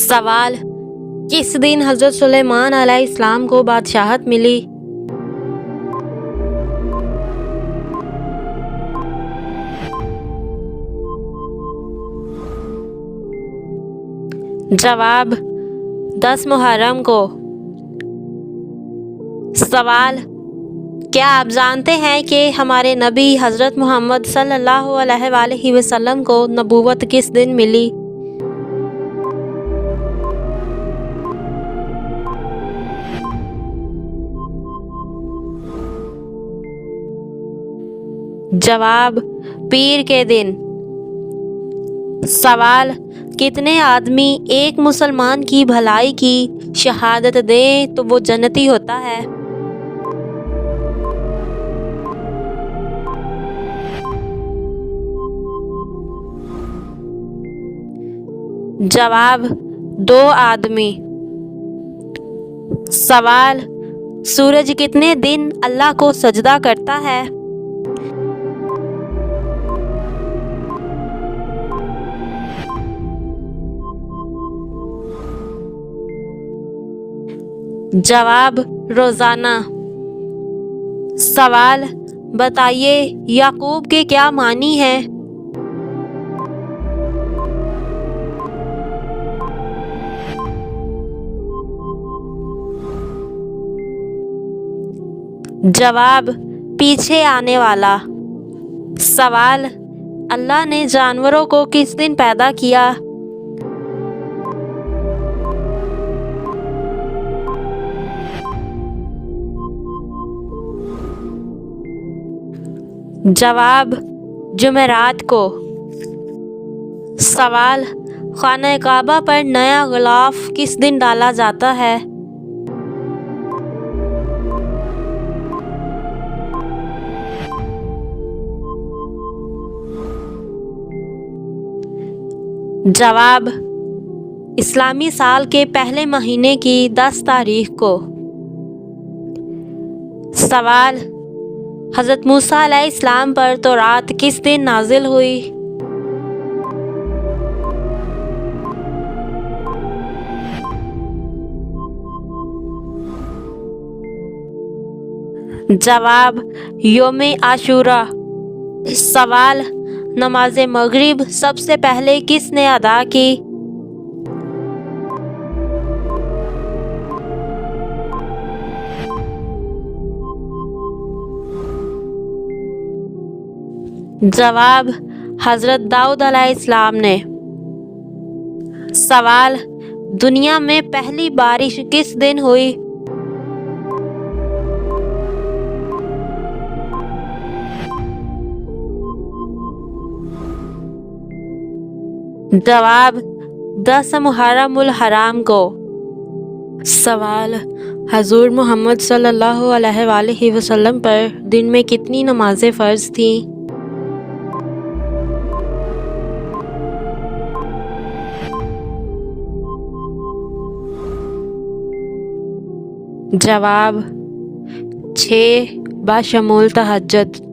सवाल, किस दिन हज़रत सुलेमान अलैहिस्सलाम को बादशाहत मिली? जवाब, 10 मुहर्रम को। सवाल, क्या आप जानते हैं कि हमारे नबी हज़रत मोहम्मद सल्लल्लाहु अलैहि वसल्लम को नबूवत किस दिन मिली? जवाब, पीर के दिन। सवाल, कितने आदमी एक मुसलमान की भलाई की शहादत दें तो वो जन्नती होता है? जवाब, 2 आदमी। सवाल, सूरज कितने दिन अल्लाह को सजदा करता है? जवाब, रोजाना। सवाल, बताइए याकूब के क्या मानी हैं? जवाब, पीछे आने वाला। सवाल, अल्लाह ने जानवरों को किस दिन पैदा किया? जवाब, जुमेरात को। सवाल, खाना काबा पर नया गिलाफ किस दिन डाला जाता है? जवाब, इस्लामी साल के पहले महीने की 10 तारीख को। सवाल, हज़रत मूसा अलैहिस्सलाम पर तौरात किस दिन नाजिल हुई? जवाब, यौम आशूरा। सवाल, नमाज मगरिब सबसे पहले किसने अदा की? जवाब, हज़रत दाऊद अलैहिस्सलाम ने। सवाल, दुनिया में पहली बारिश किस दिन हुई? जवाब, 10 मुहर्रम उल हराम को। सवाल, हजूर मोहम्मद सल्लल्लाहु अलैहि वसल्लम पर दिन में कितनी नमाजें फ़र्ज थीं? जवाब, 6 बाशमूल तहज्जुद।